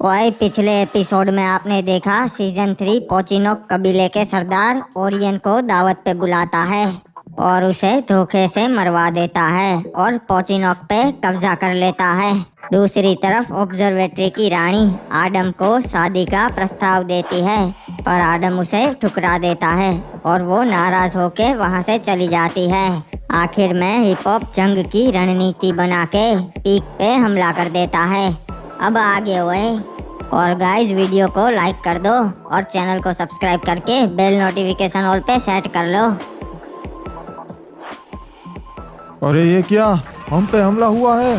वही पिछले एपिसोड में आपने देखा सीजन 3 पोचिनोक कबीले के सरदार ओरियन को दावत पे बुलाता है और उसे धोखे से मरवा देता है और पोचिनोक पे कब्जा कर लेता है। दूसरी तरफ ऑब्जर्वेटरी की रानी आडम को शादी का प्रस्ताव देती है पर आडम उसे ठुकरा देता है और वो नाराज होके वहाँ से चली जाती है। आखिर में हिप हॉप जंग की रणनीति बना के पीक पे हमला कर देता है। अब आगे हुए और गाइस वीडियो को लाइक कर दो और चैनल को सब्सक्राइब करके बेल नोटिफिकेशन ऑल पे सेट कर लो। अरे ये क्या, हम पे हमला हुआ है।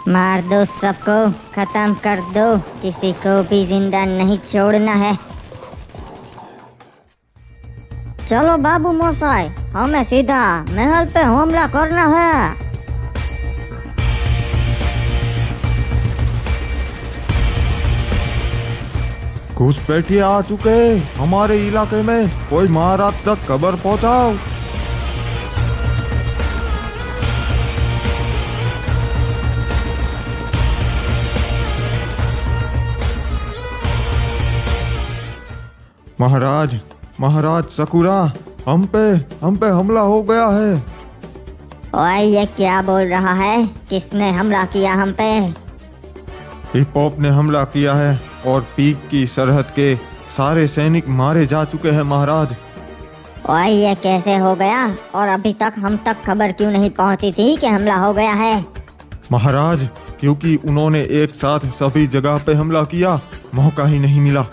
मार दो सबको, खत्म कर दो, किसी को भी जिंदा नहीं छोड़ना है। चलो बाबू मोसाई, हमें सीधा महल पे हमला करना है। घुसपैठिए आ चुके हमारे इलाके में, कोई महाराज तक खबर पहुंचाओ। महाराज सकुरा, हम पे हमला हो गया है। ओए ये क्या बोल रहा है? किसने हमला किया हम पे? हिप हॉप ने हमला किया है और पीक की सरहद के सारे सैनिक मारे जा चुके हैं महाराज। ओए ये कैसे हो गया और अभी तक हम तक खबर क्यों नहीं पहुंची थी कि हमला हो गया है? महाराज, क्योंकि उन्होंने एक साथ सभी जगह पे हमला किया, मौका ही नहीं मिला।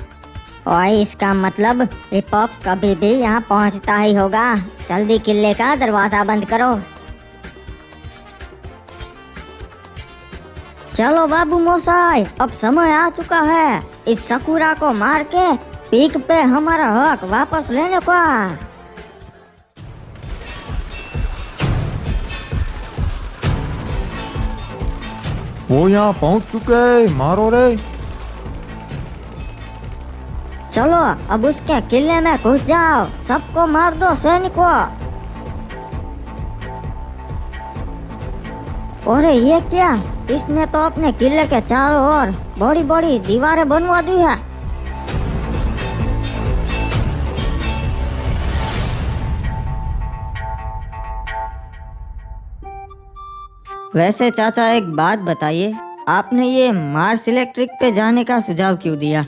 ओए इसका मतलब हिप हॉप कभी भी यहाँ पहुँचता ही होगा। जल्दी किले का दरवाजा बंद करो। चलो बाबू मोसाई, अब समय आ चुका है इस सकुरा को मार के पीक पे हमारा हक वापस लेने का। वो यहाँ पहुँच चुके, मारो रे। चलो अब उसके किले में घुस जाओ, सबको मार दो सैनिकों। अरे ये क्या, इसने तो अपने किले के चारों ओर बड़ी बड़ी दीवारें बनवा दी है। वैसे चाचा एक बात बताइए, आपने ये मार्स इलेक्ट्रिक पे जाने का सुझाव क्यों दिया?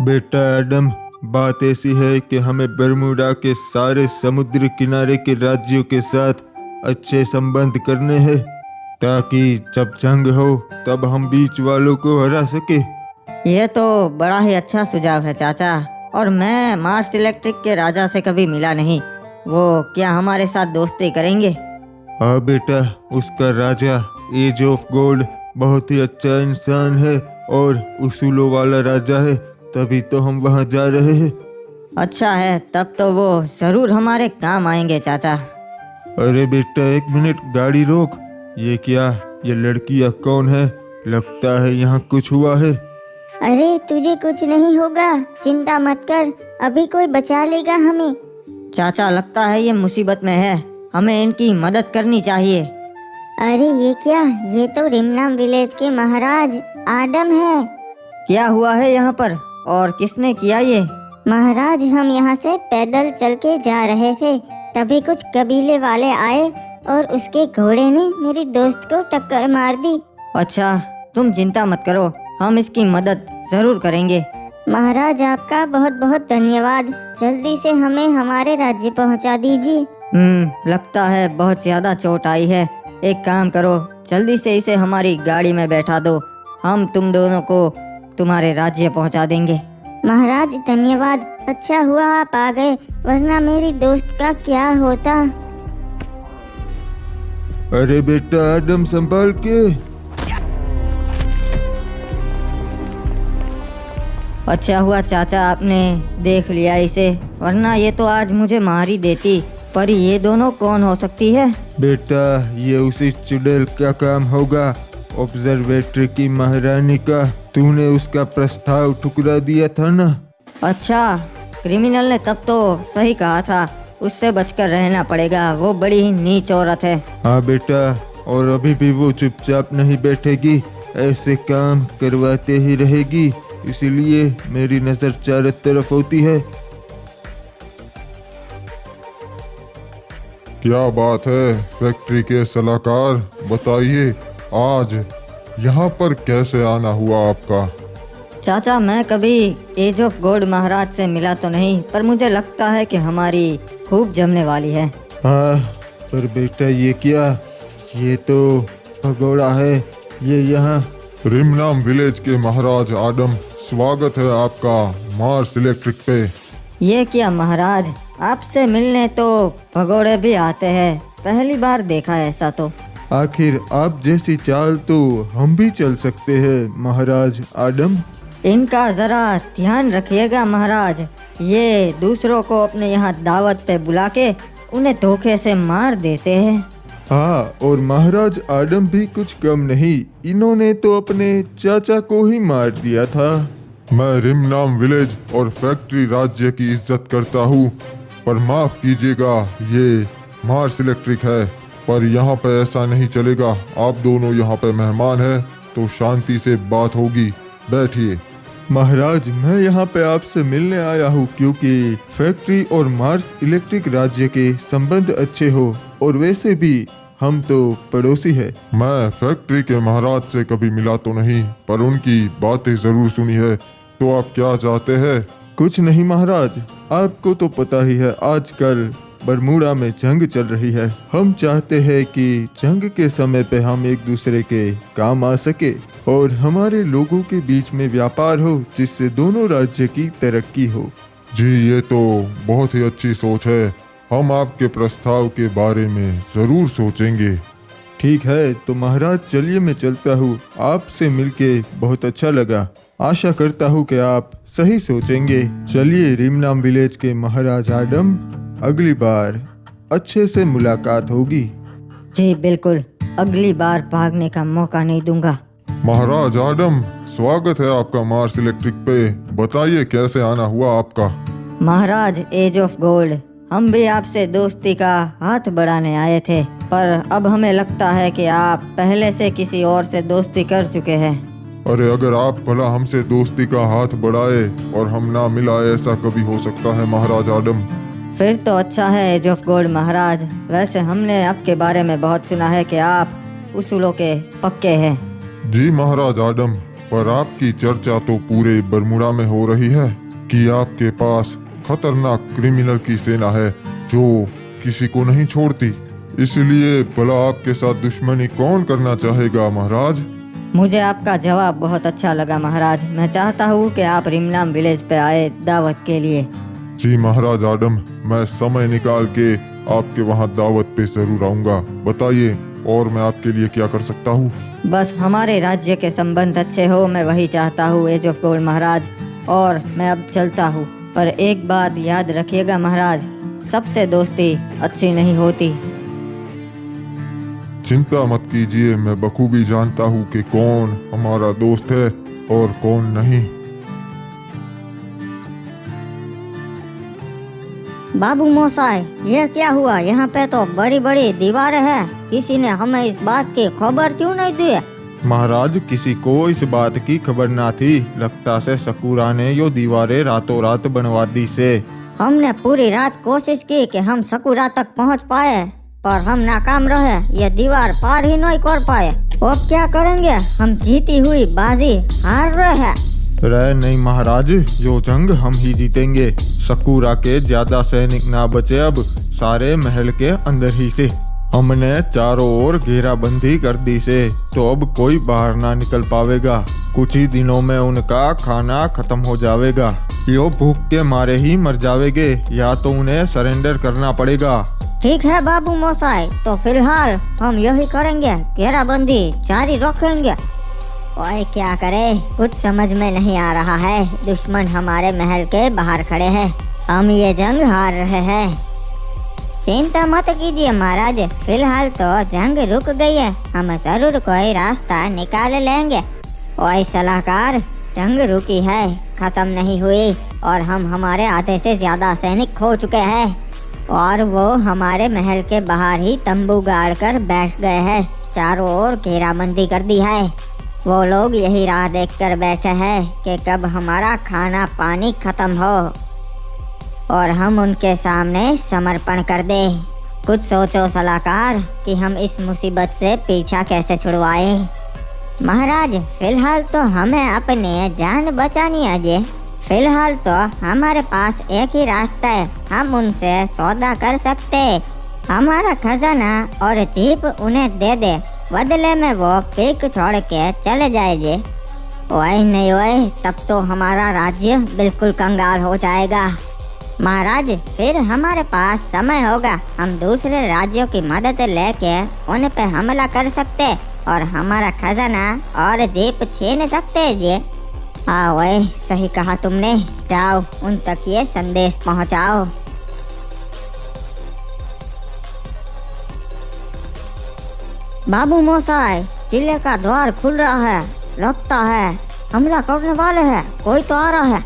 बेटा एडम, बात ऐसी है कि हमें बरमूडा के सारे समुद्र किनारे के राज्यों के साथ अच्छे संबंध करने हैं ताकि जब जंग हो तब हम बीच वालों को हरा सके। ये तो बड़ा ही अच्छा सुझाव है चाचा, और मैं मार्स इलेक्ट्रिक के राजा से कभी मिला नहीं। वो क्या हमारे साथ दोस्ती करेंगे? हाँ बेटा, उसका राजा एज ऑफ गोल्ड बहुत ही अच्छा इंसान है और उसूलों वाला राजा है, तभी तो हम वहाँ जा रहे हैं। अच्छा है, तब तो वो जरूर हमारे काम आएंगे चाचा। अरे बेटा एक मिनट, गाड़ी रोक। ये क्या, ये लड़कियाँ कौन है? लगता है यहाँ कुछ हुआ है। अरे तुझे कुछ नहीं होगा, चिंता मत कर, अभी कोई बचा लेगा हमें। चाचा लगता है ये मुसीबत में है, हमें इनकी मदद करनी चाहिए। अरे ये क्या, ये तो रिमनाम विलेज के महाराज आडम है। क्या हुआ है यहाँ पर और किसने किया ये? महाराज, हम यहाँ से पैदल चल के जा रहे थे, तभी कुछ कबीले वाले आए और उसके घोड़े ने मेरी दोस्त को टक्कर मार दी। अच्छा, तुम चिंता मत करो, हम इसकी मदद जरूर करेंगे। महाराज आपका बहुत बहुत धन्यवाद, जल्दी से हमें हमारे राज्य पहुँचा दीजिए। लगता है बहुत ज्यादा चोट आई है। एक काम करो, जल्दी से इसे हमारी गाड़ी में बैठा दो, हम तुम दोनों को तुम्हारे राज्य पहुंचा देंगे। महाराज धन्यवाद, अच्छा हुआ आप आ गए, वरना मेरी दोस्त का क्या होता। अरे बेटा एडम, संभाल के। अच्छा हुआ चाचा आपने देख लिया इसे, वरना ये तो आज मुझे मार ही देती। पर ये दोनों कौन हो सकती है? बेटा ये उसी चुड़ैल का काम होगा, ऑब्जर्वेटरी की महारानी का। तूने उसका प्रस्ताव ठुकरा दिया था ना। अच्छा, क्रिमिनल ने तब तो सही कहा था, उससे बचकर रहना पड़ेगा, वो बड़ी ही नीच औरत है। हाँ बेटा, और अभी भी वो चुपचाप नहीं बैठेगी, ऐसे काम करवाते ही रहेगी। इसीलिए मेरी नज़र चारों तरफ होती है। क्या बात है फैक्ट्री के सलाहकार, बताइए आज यहाँ पर कैसे आना हुआ आपका? चाचा, मैं कभी एज ऑफ गॉड महाराज से मिला तो नहीं, पर मुझे लगता है कि हमारी खूब जमने वाली है। हाँ, पर बेटा ये क्या? ये तो भगोड़ा है। ये यहाँ रिमनाम विलेज के महाराज आडम, स्वागत है आपका मार्स इलेक्ट्रिक पे। ये क्या महाराज, आपसे मिलने तो भगोड़े भी आते हैं, पहली बार देखा है ऐसा तो। आखिर आप जैसी चाल तो हम भी चल सकते हैं महाराज आडम। इनका जरा ध्यान रखिएगा महाराज, ये दूसरों को अपने यहाँ दावत पे बुला के उन्हें धोखे से मार देते हैं। हाँ, और महाराज आडम भी कुछ कम नहीं, इन्होंने तो अपने चाचा को ही मार दिया था। मैं रिमनाम विलेज और फैक्ट्री राज्य की इज्जत करता हूँ, पर माफ कीजिएगा ये मार्स इलेक्ट्रिक है, पर यहाँ पे ऐसा नहीं चलेगा। आप दोनों यहाँ पे मेहमान हैं तो शांति से बात होगी, बैठिए। महाराज, मैं यहाँ पे आपसे मिलने आया हूँ क्योंकि फैक्ट्री और मार्स इलेक्ट्रिक राज्य के संबंध अच्छे हो, और वैसे भी हम तो पड़ोसी है। मैं फैक्ट्री के महाराज से कभी मिला तो नहीं, पर उनकी बातें जरूर सुनी है। तो आप क्या चाहते हैं? कुछ नहीं महाराज, आपको तो पता ही है आजकल बरमूडा में जंग चल रही है। हम चाहते हैं कि जंग के समय पे हम एक दूसरे के काम आ सके और हमारे लोगों के बीच में व्यापार हो, जिससे दोनों राज्य की तरक्की हो। जी, ये तो बहुत ही अच्छी सोच है। हम आपके प्रस्ताव के बारे में जरूर सोचेंगे। ठीक है, तो महाराज चलिए मैं चलता हूँ। आपसे मिलके बहुत अच्छा लगा। आशा करता हूँ कि आप सही सोचेंगे। चलिए रिमनाम विलेज के महाराज आडम, अगली बार अच्छे से मुलाकात होगी। जी बिल्कुल, अगली बार भागने का मौका नहीं दूंगा। महाराज आडम, स्वागत है आपका मार्स इलेक्ट्रिक पे। बताइए कैसे आना हुआ आपका? महाराज एज ऑफ गोल्ड, हम भी आपसे दोस्ती का हाथ बढ़ाने आए थे, पर अब हमें लगता है कि आप पहले से किसी और से दोस्ती कर चुके हैं। अरे अगर आप भला हमसे दोस्ती का हाथ बढ़ाए और हम ना मिलाए, ऐसा कभी हो सकता है महाराज आडम? फिर तो अच्छा है एज ऑफ गोल्ड महाराज। वैसे हमने आपके बारे में बहुत सुना है कि आप उसूलों के पक्के हैं। जी महाराज आडम, पर आपकी चर्चा तो पूरे बरमूडा में हो रही है कि आपके पास खतरनाक क्रिमिनल की सेना है जो किसी को नहीं छोड़ती। इसलिए भला आपके साथ दुश्मनी कौन करना चाहेगा महाराज? मुझे आपका जवाब बहुत अच्छा लगा महाराज। मैं चाहता हूँ कि आप रिमनाम विलेज पे आए दावत के लिए। जी महाराज आडम, मैं समय निकाल के आपके वहाँ दावत पे जरूर आऊँगा। बताइए और मैं आपके लिए क्या कर सकता हूँ? बस हमारे राज्य के संबंध अच्छे हो, मैं वही चाहता हूँ एज ऑफ गोल्ड महाराज। और मैं अब चलता हूँ, पर एक बात याद रखिएगा महाराज, सबसे दोस्ती अच्छी नहीं होती। चिंता मत कीजिए, मैं बखूबी जानता हूँ कि कौन हमारा दोस्त है और कौन नहीं। बाबू मोसाई, ये क्या हुआ? यहाँ पे तो बड़ी बड़ी दीवारें हैं, किसी ने हमें इस बात की खबर क्यों नहीं दी? महाराज, किसी को इस बात की खबर ना थी। लगता से सकूरा ने यो दीवारें रातों रात बनवा दी से। हमने पूरी रात कोशिश की कि हम सकूरा तक पहुँच पाए, पर हम नाकाम रहे। ये दीवार पार ही नहीं कर पाए। अब क्या करेंगे? हम जीती हुई बाजी हार रहे हैं। रे नहीं महाराज, यो जंग हम ही जीतेंगे। सकूरा के ज्यादा सैनिक ना बचे अब, सारे महल के अंदर ही से। हमने चारों ओर घेराबंदी कर दी से, तो अब कोई बाहर ना निकल पावेगा। कुछ ही दिनों में उनका खाना खत्म हो जाएगा। यो भूख के मारे ही मर जावेंगे, या तो उन्हें सरेंडर करना पड़ेगा। ठीक है बाबू मोसाई, तो फिलहाल हम यही करेंगे, घेराबंदी जारी रखेंगे। ओए क्या करे, कुछ समझ में नहीं आ रहा है। दुश्मन हमारे महल के बाहर खड़े हैं, हम ये जंग हार रहे हैं। चिंता मत कीजिए महाराज, फिलहाल तो जंग रुक गई है, हम जरूर कोई रास्ता निकाल लेंगे। ओए सलाहकार, जंग रुकी है, खत्म नहीं हुई, और हम हमारे आधे से ज्यादा सैनिक खो चुके हैं, और वो हमारे महल के बाहर ही तंबू गाड़ कर बैठ गए हैं। चारों ओर घेराबंदी कर दी है। वो लोग यही राह देखकर बैठे हैं कि कब हमारा खाना पानी खत्म हो और हम उनके सामने समर्पण कर दे। कुछ सोचो सलाहकार कि हम इस मुसीबत से पीछा कैसे छुड़वाए। महाराज, फिलहाल तो हमें अपने जान बचानी है जी। फिलहाल तो हमारे पास एक ही रास्ता है, हम उनसे सौदा कर सकते। हमारा खजाना और जीप उन्हें दे दे, बदले में वो पीक छोड़ के चले जाए जी। वही नहीं वही, तब तो हमारा राज्य बिल्कुल कंगाल हो जाएगा। महाराज, फिर हमारे पास समय होगा, हम दूसरे राज्यों की मदद लेके उन पे हमला कर सकते और हमारा खजाना और जीप छीन सकते जी। हाँ वही, सही कहा तुमने। जाओ, उन तक ये संदेश पहुंचाओ। बाबू मोसाई, किले का द्वार खुल रहा है, लगता है हमला करने वाले हैं, कोई तो आ रहा है।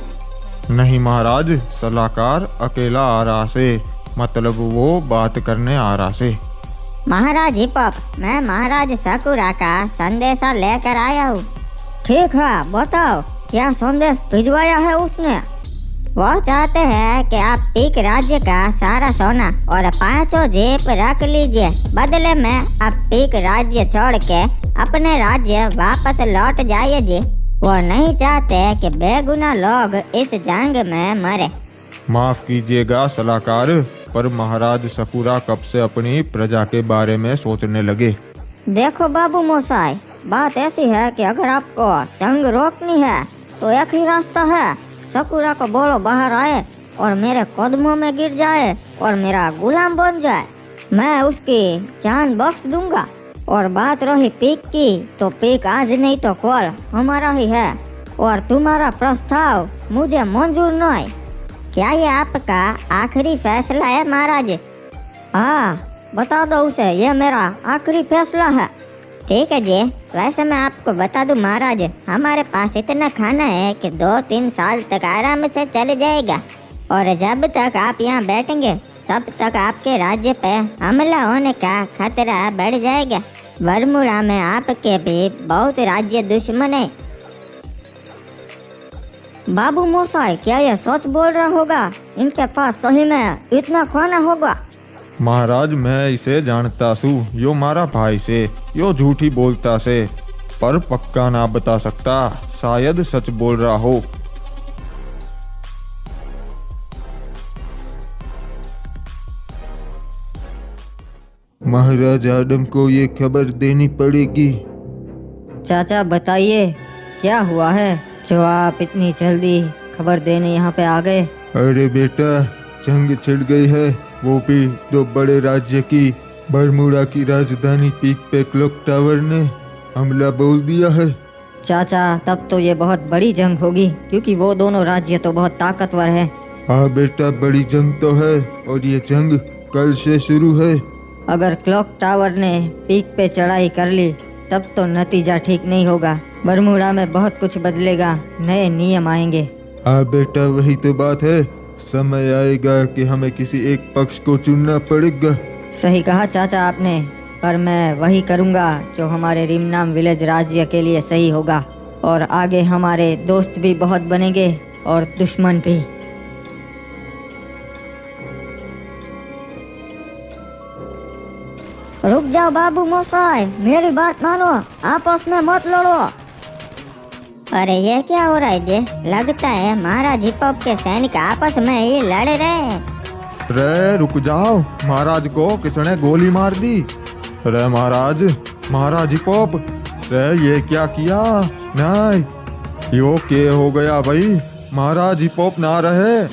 नहीं महाराज, सलाहकार अकेला आ रहा से, मतलब वो बात करने आ रहा से। महाराज हिपॉप, मैं महाराज सकुरा का संदेशा लेकर आया हूँ। ठीक है, बताओ क्या संदेश भिजवाया है उसने? वो चाहते हैं कि आप पीक राज्य का सारा सोना और 5 जीप रख लीजिए, बदले में आप पीक राज्य छोड़ के अपने राज्य वापस लौट जाइए जी। वो नहीं चाहते कि बेगुनाह लोग इस जंग में मरे। माफ कीजिएगा सलाहकार, पर महाराज सकुरा कब से अपनी प्रजा के बारे में सोचने लगे। देखो बाबू मोसाई, बात ऐसी है कि अगर आपको जंग रोकनी है तो एक ही रास्ता है, सकुरा को बोलो बाहर आए और मेरे कदमों में गिर जाए और मेरा गुलाम बन जाए। मैं उसकी जान बख्श दूंगा। और बात रही पीक की, तो पीक आज नहीं तो कल हमारा ही है और तुम्हारा प्रस्ताव मुझे मंजूर नहीं। क्या ये आपका आखिरी फैसला है महाराज? हाँ, बता दो उसे, ये मेरा आखिरी फैसला है। ठीक है जी, वैसे मैं आपको बता दूं महाराज, हमारे पास इतना खाना है कि 2-3 साल तक आराम से चल जाएगा और जब तक आप यहाँ बैठेंगे तब तक आपके राज्य पे हमला होने का खतरा बढ़ जाएगा। बरमूडा में आपके भी बहुत राज्य दुश्मन है। बाबू मोसाई, क्या ये सच बोल रहा होगा? इनके पास सही में इतना खाना होगा? महाराज, मैं इसे जानता सू, यो मारा भाई से, यो झूठी बोलता से, पर पक्का ना बता सकता, शायद सच बोल रहा हो। महाराज आदम को ये खबर देनी पड़ेगी। चाचा बताइए, क्या हुआ है जो आप इतनी जल्दी खबर देने यहाँ पे आ गए? अरे बेटा, जंग छिड़ गई है, वो भी 2 बड़े राज्य की। बरमूडा की राजधानी पीक पे क्लॉक टावर ने हमला बोल दिया है। चाचा, तब तो ये बहुत बड़ी जंग होगी, क्योंकि वो दोनों राज्य तो बहुत ताकतवर है। हाँ बेटा, बड़ी जंग तो है और ये जंग कल से शुरू है। अगर क्लॉक टावर ने पीक पे चढ़ाई कर ली तब तो नतीजा ठीक नहीं होगा। बरमूडा में बहुत कुछ बदलेगा, नए नियम आएंगे। हाँ बेटा, वही तो बात है, समय आएगा कि हमें किसी एक पक्ष को चुनना पड़ेगा। सही कहा चाचा आपने, पर मैं वही करूँगा जो हमारे रिमनाम विलेज राज्य के लिए सही होगा और आगे हमारे दोस्त भी बहुत बनेंगे और दुश्मन भी। रुक जाओ बाबू मोसाई, मेरी बात मानो, आपस में मत लड़ो। अरे ये क्या हो रहा है जी? लगता है महाराज हिपॉप के सैनिक आपस में ही लड़ रहे हैं। रे रुक जाओ, महाराज को किसने गोली मार दी? रे महाराज हिपॉप, रे ये क्या किया? नहीं, यो क्या हो गया भाई? महाराज हिपॉप ना रहे।